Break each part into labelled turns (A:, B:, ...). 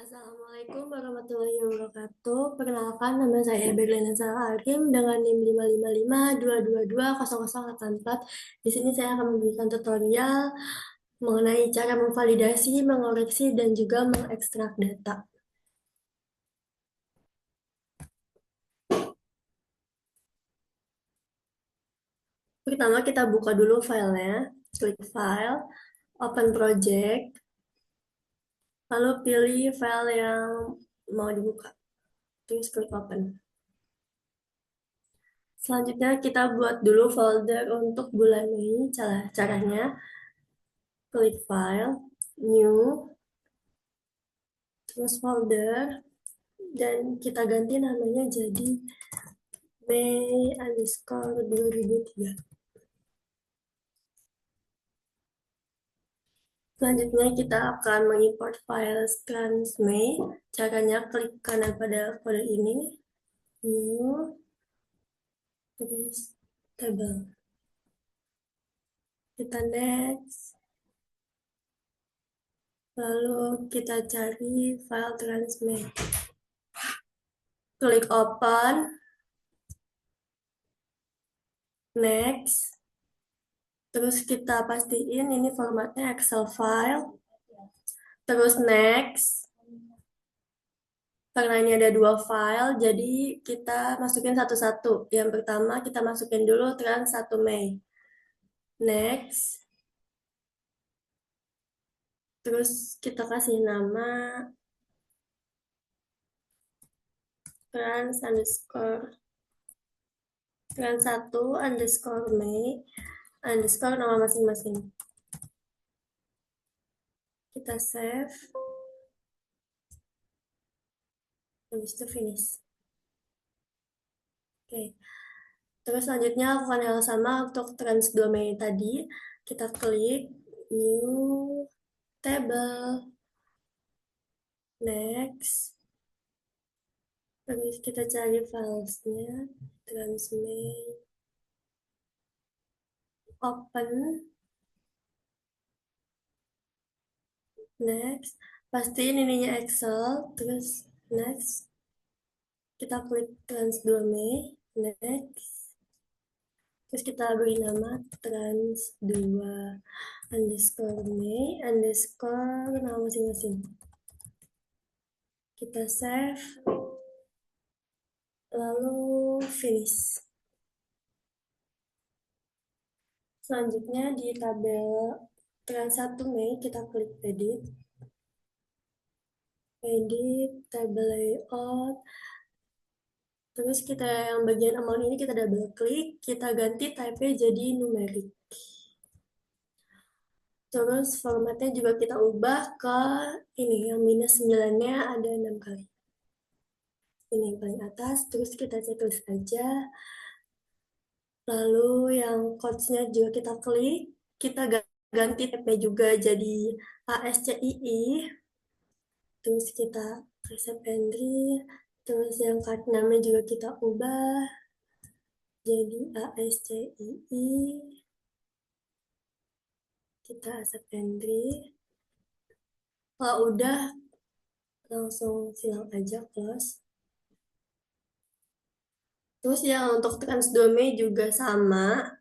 A: Assalamualaikum warahmatullahi wabarakatuh. Perkenalkan, nama saya Berlina Zara Arim dengan NIM 55522220084. Di sini saya akan memberikan tutorial mengenai cara memvalidasi, mengoreksi, dan juga mengekstrak data. Pertama, kita buka dulu filenya. Klik File, Open Project, lalu pilih file yang mau dibuka. Terus klik Open. Selanjutnya kita buat dulu folder untuk bulan Mei. Caranya klik File, New, terus folder, dan kita ganti namanya jadi Mei_2003. Selanjutnya kita akan mengimport file transmei. Caranya klik kanan pada kode ini, New, terus table. Kita next, lalu kita cari file transmei. Klik open, next, terus kita pastiin ini formatnya Excel file, terus next. Karena ini ada dua file, jadi kita masukin satu-satu. Yang pertama kita masukin dulu trans 1 Mei. Next. Terus kita kasih nama trans underscore trans 1 underscore Mei underscore nama masing-masing. Kita save. Habis itu finish. Oke. Terus selanjutnya lakukan hal sama untuk trans 2 Mei tadi. Kita klik new table. Next. Terus kita cari filesnya, transmei, open, next, pastiin ininya Excel, terus next, kita klik trans 2 Mei, next, terus kita beri nama trans 2 underscore Mei underscore nama masing-masing. Kita save, lalu finish. Selanjutnya di tabel trans 1 Mei kita klik edit, table layout, terus kita yang bagian amount ini kita double klik, kita ganti type jadi numerik. Terus formatnya juga kita ubah ke ini yang minus 9-nya ada 6 kali. Ini yang paling atas, terus kita checklist aja. Lalu yang codes-nya juga kita klik, kita ganti type juga jadi ASCII. Terus kita accept entry, terus yang card namanya juga kita ubah jadi ASCII. Kita accept entry. Kalau udah langsung silang aja close. Terus yang untuk trans 2 Mei juga sama.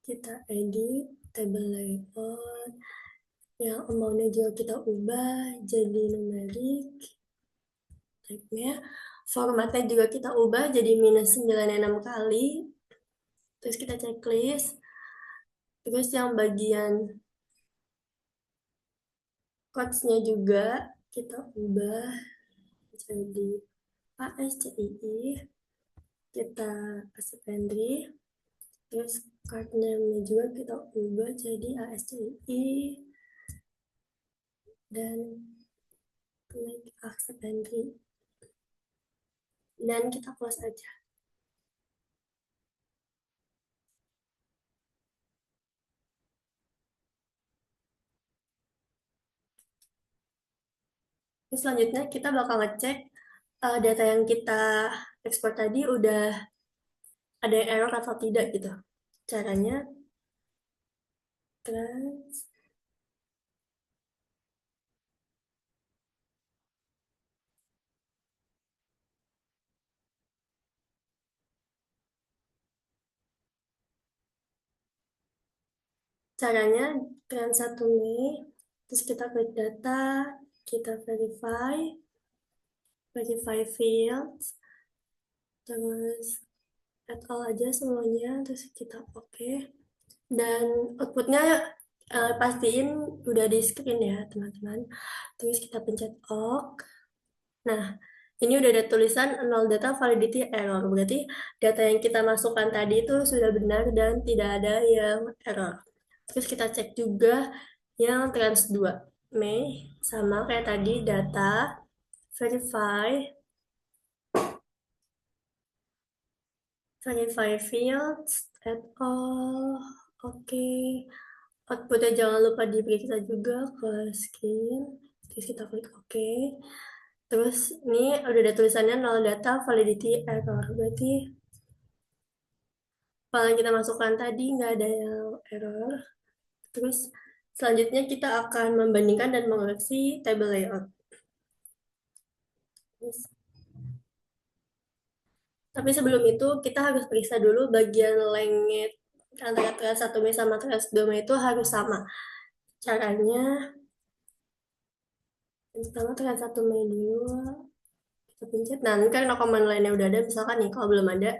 A: Kita edit table layout. Yang amount-nya juga kita ubah jadi numerik. Type-nya. Formatnya juga kita ubah jadi minus 96 kali. Terus kita checklist. Terus yang bagian codes-nya juga kita ubah jadi ASCII. Kita accept entry. Terus card name-nya juga kita ubah jadi ASCII. Dan klik accept entry. Dan kita close aja. Terus selanjutnya kita bakal ngecek data yang kita ekspor tadi udah ada error atau tidak gitu. Caranya trans. Caranya trans 1 Mei, terus kita klik data, kita verify fields, terus add all aja semuanya, terus kita oke. Dan outputnya pastiin udah di screen ya teman-teman. Terus kita pencet OK. Nah, ini udah ada tulisan null data validity error. Berarti data yang kita masukkan tadi itu sudah benar dan tidak ada yang error. Terus kita cek juga yang trans 2 Mei sama kayak tadi data verify fields at all. Oke. Outputnya jangan lupa diperiksa juga ke screen. Terus kita klik OK. Terus ini udah ada tulisannya null data validity error. Berarti kalau yang kita masukkan tadi nggak ada yang error. Terus selanjutnya kita akan membandingkan dan mengoreksi table layout. Terus, tapi sebelum itu kita harus periksa dulu bagian length antara trans 1 Mei sama trans 2 Mei itu harus sama. Caranya, yang pertama trans 1 Mei dulu, kita pencet. Nah, ini kan command line-nya udah ada, misalkan nih, kalau belum ada,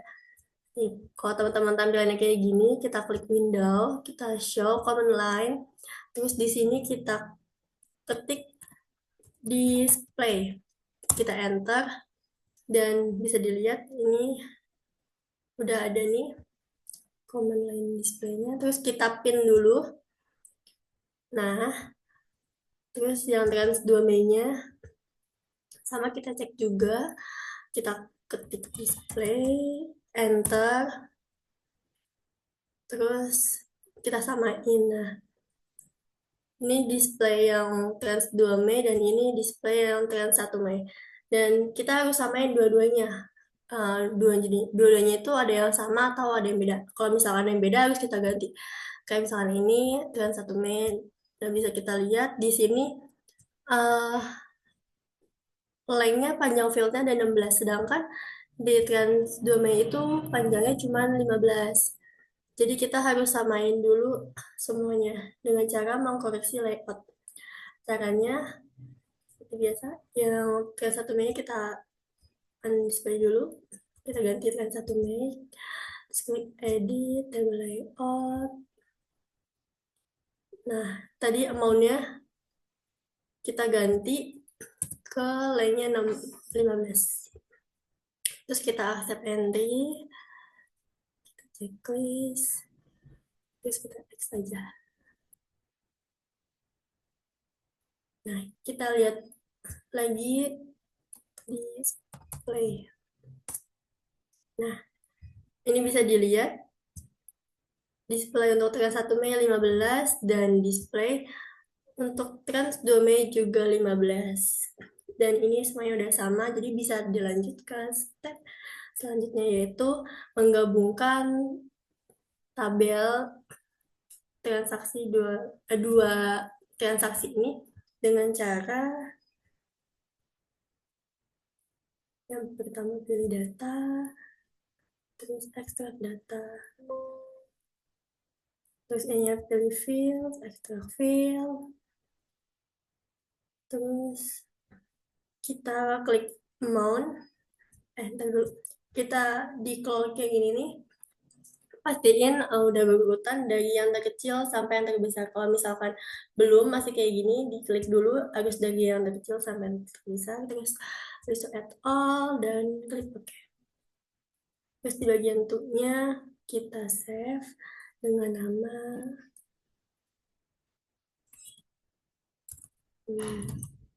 A: nih, kalau teman-teman tampilannya kayak gini, kita klik window, kita show command line, terus di sini kita ketik display, kita enter, dan bisa dilihat ini udah ada nih command line displaynya, terus kita pin dulu. Nah, terus yang trans 2 Mei-nya sama kita cek juga, kita ketik display, enter, terus kita samain. Nah, ini display yang trans 2 Mei dan ini display yang trans 1 Mei. Dan kita harus samain dua-duanya. Dua-duanya itu ada yang sama atau ada yang beda. Kalau misalkan ada yang beda harus kita ganti. Kayak misalkan ini trans 1 Mei. Dan bisa kita lihat di sini uh, lengthnya panjang fieldnya ada 16. Sedangkan di trans 2 Mei itu panjangnya cuma 15. Jadi kita harus samain dulu semuanya dengan cara mengkoreksi layout. Caranya seperti biasa, yang ke 1 Mei kita undisplay dulu, kita ganti dengan 1 Mei, terus klik edit, table layout. Nah, tadi amount-nya kita ganti ke lainnya 15. Terus kita accept entry, kita checklist, terus kita text aja. Nah, kita lihat lagi display. Nah, ini bisa dilihat display untuk trans 1 Mei 15 dan display untuk trans 2 Mei juga 15. Dan ini semuanya udah sama, jadi bisa dilanjutkan step selanjutnya yaitu menggabungkan tabel transaksi dua transaksi ini dengan cara yang pertama pilih data, terus ekstrak data, terus ini pilih field, ekstrak field, terus kita klik amount, dulu, kita di close kayak gini nih, pastiin udah berurutan dari yang terkecil sampai yang terbesar. Kalau misalkan belum masih kayak gini, diklik dulu harus dari yang terkecil sampai yang terbesar, terus add all dan klik OK. Terus di bagian untuknya kita save dengan nama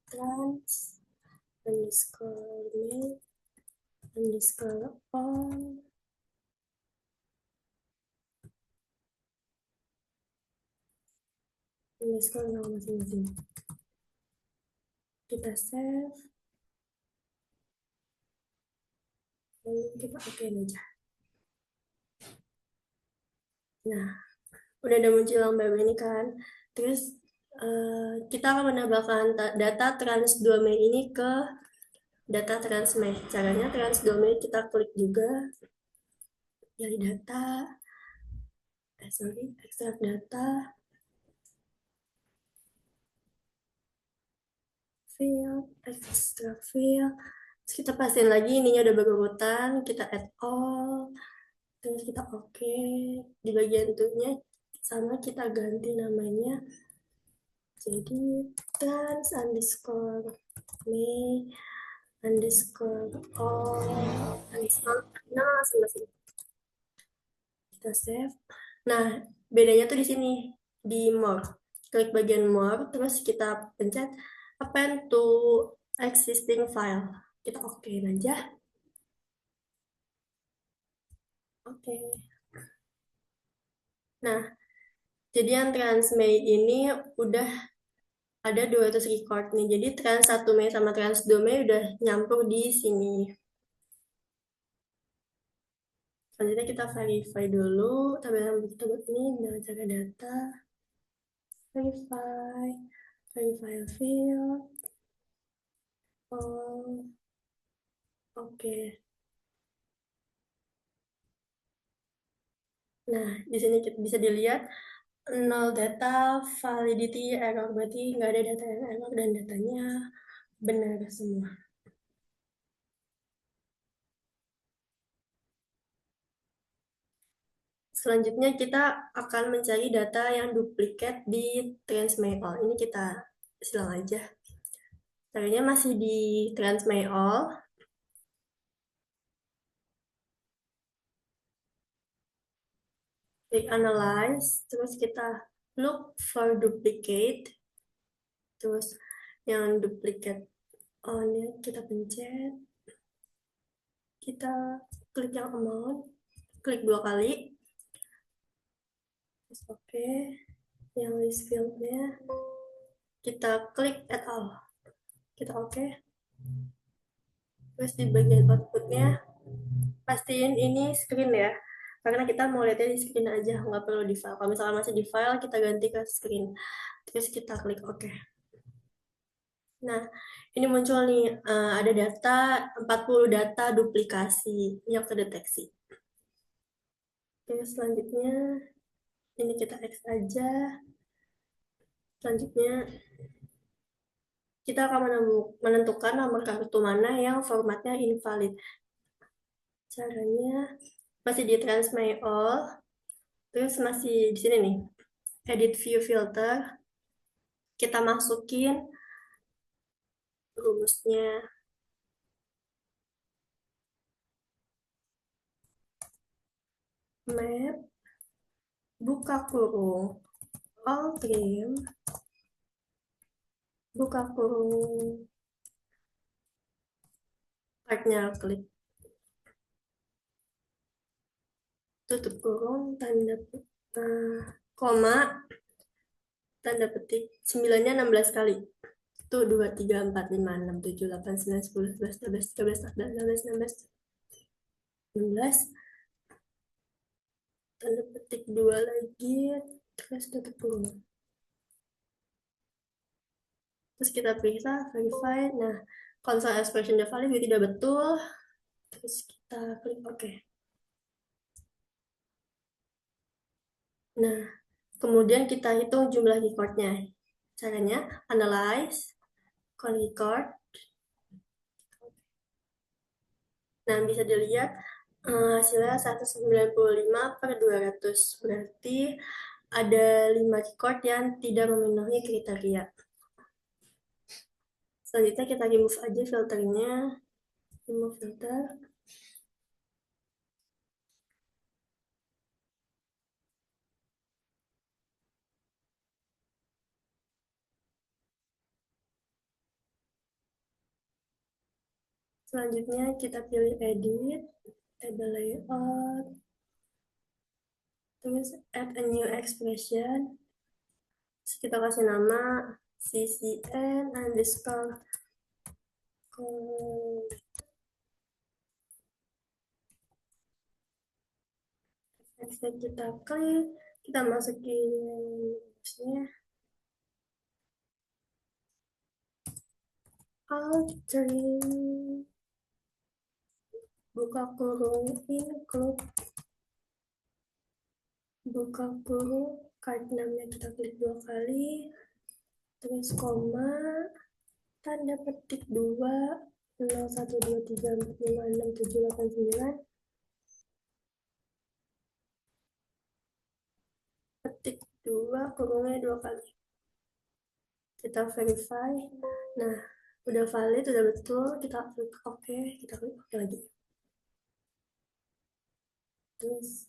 A: trans underscore me underscore on underscore nama masing-masing. Kita save, lalu kita OK aja. Nah, udah ada muncul yang baru ini kan. Terus kita akan menambahkan data trans domain ini ke data transmit. Caranya trans domain kita klik juga, pilih data, ekstrak data, field, ekstrak field. Terus kita pastiin lagi ininya udah berurutan, kita add all, terus kita oke. Di bagian itunya sama kita ganti namanya jadi trans underscore me underscore all underscore nah selesai, kita save. Nah, bedanya tuh di sini, di more. Klik bagian more, terus kita pencet append to existing file. Kita oke aja. Oke. Nah, jadi yang Transmay ini udah ada 200 record nih. Jadi Trans 1 Mei sama Trans 2 Mei udah nyampur di sini. Selanjutnya kita verify dulu tampilan kita buat ini dengan cara data, verify, verify field. Oh, oke. Nah, di sini bisa dilihat nol data, validity error, berarti nggak ada data yang error dan datanya benar semua. Selanjutnya kita akan mencari data yang duplikat di Transmail. Ini kita silang aja. Caranya masih di Transmail. Klik Analyze, terus kita look for duplicate. Terus yang duplikat ini kita pencet. Kita klik yang amount, klik 2 kali. Terus oke. Yang list fieldnya kita klik add all. Kita oke. Terus di bagian outputnya pastiin ini screen ya, karena kita mau lihatnya di screen aja, nggak perlu di file. Kalau misalnya masih di file, kita ganti ke screen. Terus kita klik OK. Nah, ini muncul nih, ada data 40 data duplikasi yang terdeteksi. Terus selanjutnya ini kita X aja. Selanjutnya kita akan menentukan nomor kartu mana yang formatnya invalid. Caranya masih di Transmail All, terus masih di sini nih, edit view filter. Kita masukin rumusnya, map, buka kurung, all trim, buka kurung, partnya klik, tutup kurung, koma, tanda petik, 9-nya 16 kali. Itu 2, 3, 4, 5, 6, 7, 8, 9, 10, 11, 12, 13, 14, 15, 16, 16. Tanda petik 2 lagi, terus tutup kurung. Terus kita periksa, verify. Nah, console expression the value tidak betul. Terus kita klik OK. Nah, kemudian kita hitung jumlah recordnya. Caranya analyze, count record. Nah, bisa dilihat hasilnya 195 per 200. Berarti ada 5 record yang tidak memenuhi kriteria. Selanjutnya kita remove aja filternya. Remove filter. Selanjutnya kita pilih edit, table layout, terus add a new expression. Terus kita kasih nama ccn underscore next kita klik, Kita masukin rumusnya. Altering, buka kurung, include, buka kurung, card name-nya kita klik 2 kali, terus koma, tanda petik 2, 0, 1, 2, 3, 4, 5, 6, 7, 8, 9, petik 2, kurungnya 2 kali. Kita verify. Nah, udah valid, udah betul, kita klik OK, kita klik OK lagi. Terus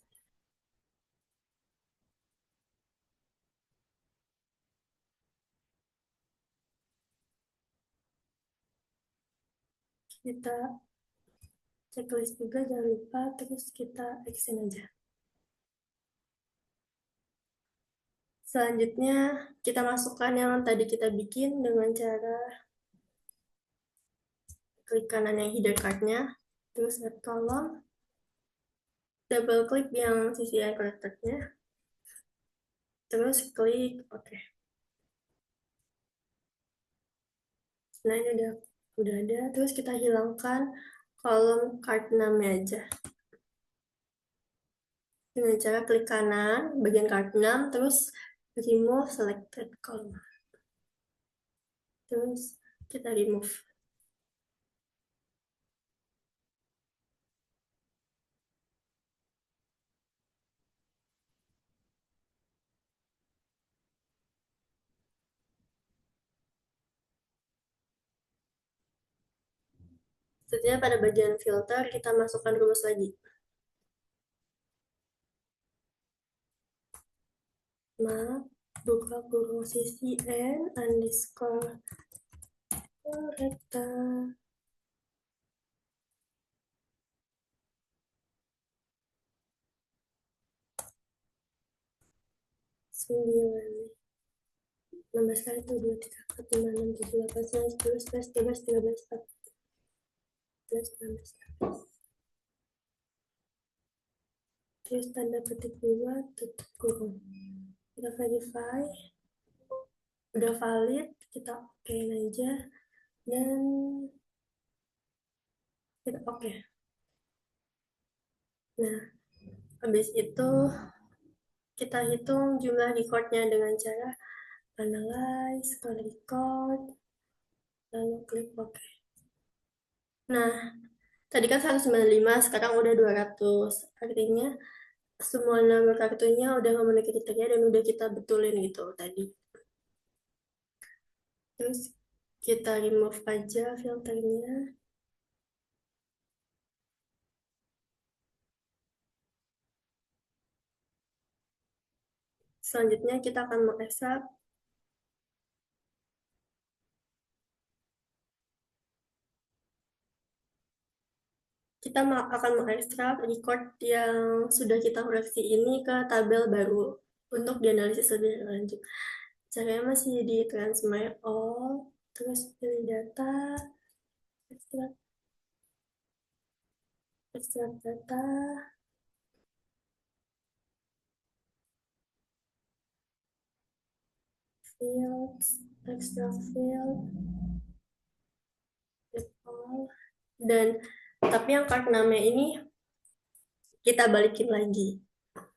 A: kita checklist juga, jangan lupa, terus kita action aja. Selanjutnya kita masukkan yang tadi kita bikin dengan cara klik kanan yang header cardnya, terus add column, double klik yang sisi connectornya, terus klik OK. Nah ini udah ada, terus kita hilangkan kolom card name aja dengan cara klik kanan bagian card name, terus remove selected column, terus kita remove. Selanjutnya pada bagian filter kita masukkan rumus lagi. Maaf, buka kurung sisi n underscore corrector. Sembilan, 16 kali itu 2, 3, 4, 5, 6, 7, 8, 9, 10, 11, 13, 13, 14, 15, 16. Terus tanda petik 2, tutup kurung. Kita verify, udah valid, kita oke aja, dan kita oke. Nah, habis itu kita hitung jumlah recordnya dengan cara analyze, call record, lalu klik OK. Nah, tadi kan 195, sekarang udah 200. Artinya semua nomor kartunya udah memenuhi kriteria dan udah kita betulin gitu tadi. Terus kita remove aja filternya. Selanjutnya kita akan mengekstrak. Kita akan mengekstrak record yang sudah kita koreksi ini ke tabel baru untuk dianalisis lebih lanjut. Caranya masih di transmit all, terus pilih data, ekstrak, ekstrak data, fields, extra field, all, dan tapi yang card name ini kita balikin lagi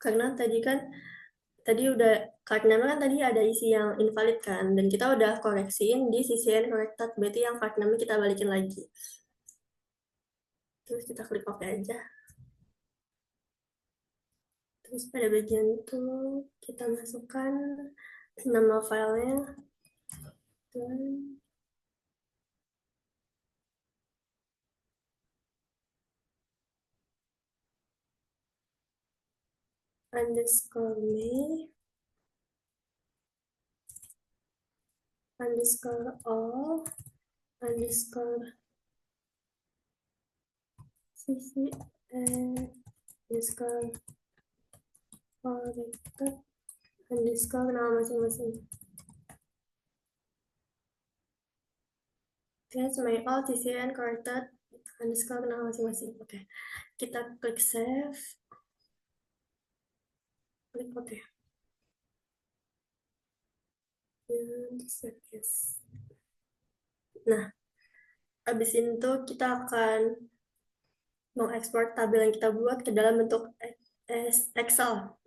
A: karena tadi udah card name kan tadi ada isi yang invalid kan, dan kita udah koreksiin di sisi yang corrected, berarti yang card name kita balikin lagi. Terus kita klik OK aja. Terus pada bagian itu kita masukkan nama filenya dan underscore me underscore all underscore cc underscore corrected underscore nama masing-masing. That's my all TCN corrected underscore nama masing-masing. Oke, kita klik save, klik OK. Yes. Nah, habis itu kita akan mengekspor tabel yang kita buat ke dalam bentuk Excel.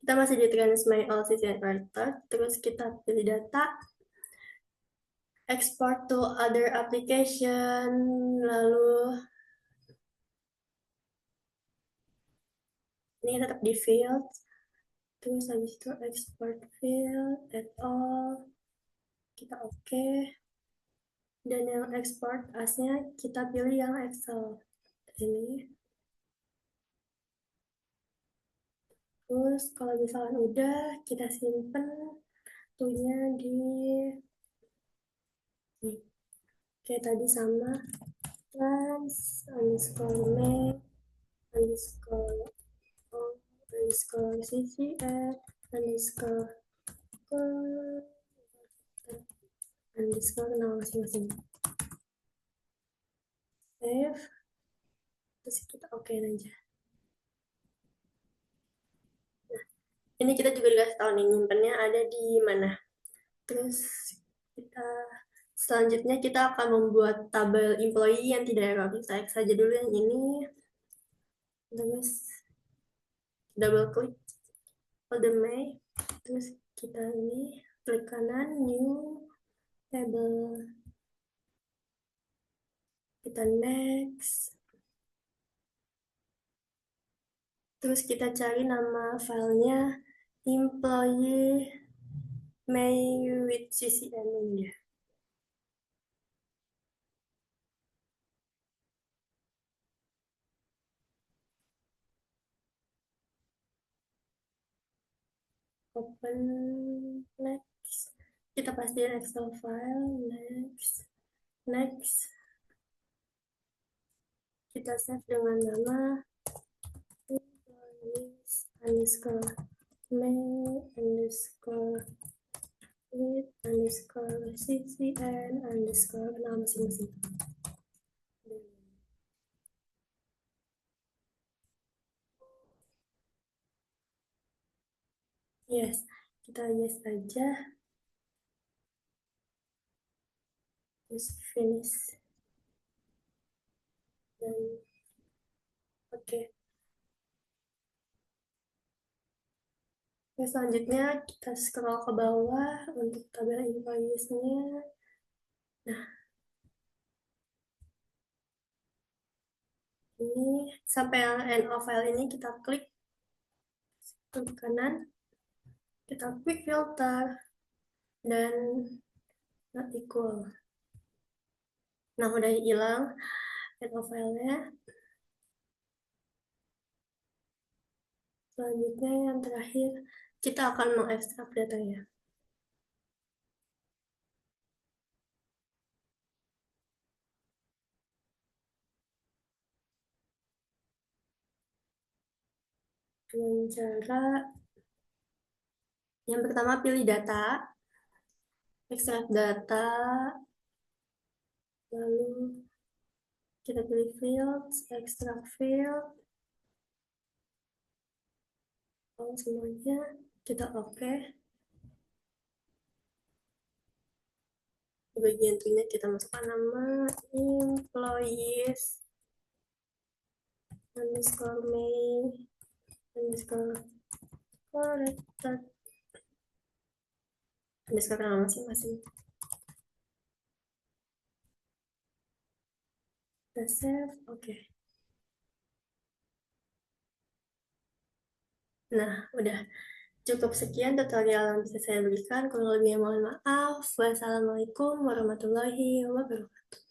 A: Kita masih di Trans My All Season Writer, terus kita pilih data, export to other application, lalu ini tetap di field, terus habis itu export field, add all, kita oke, dan yang export asnya kita pilih yang Excel ini. Terus kalau misalkan udah, kita simpen tuhnya di nih. Kayak tadi sama trans underscore make underscore o underscore ccr underscore underscore nama masing-masing. Save, terus kita oke aja. Nah, ini kita juga dikasih tahu nih nyimpennya ada di mana. Terus kita selanjutnya kita akan membuat tabel employee yang tidak error. Kita X saja dulu yang ini. Terus double klik hold May. Terus kita ini klik kanan new table. Kita next. Terus kita cari nama filenya employee May with CCN ini ya. Open, next. Kita pastiin Excel file, next, next. Kita save dengan nama employees underscore May underscore with underscore CCN underscore nama masing-masing. Yes, kita yes aja. Terus finish. Dan oke. Oke, selanjutnya kita scroll ke bawah untuk tabel invoice-nya. Nah, ini sampai yang end of file ini kita klik ke kanan, kita quick filter dan not equal. Nah, udah hilang end of file-nya. Selanjutnya yang terakhir, kita akan mengekstrak datanya. Dengan cara yang pertama pilih data, ekstrak data, lalu kita pilih fields, extract field, semuanya kita oke. Di bagian itunya kita masukkan nama employees underscore May underscore corrected underscore nama masing-masing. Kita save, oke. Nah, udah cukup sekian tutorial yang bisa saya berikan. Kalau lebihnya mohon maaf. Wassalamualaikum warahmatullahi wabarakatuh.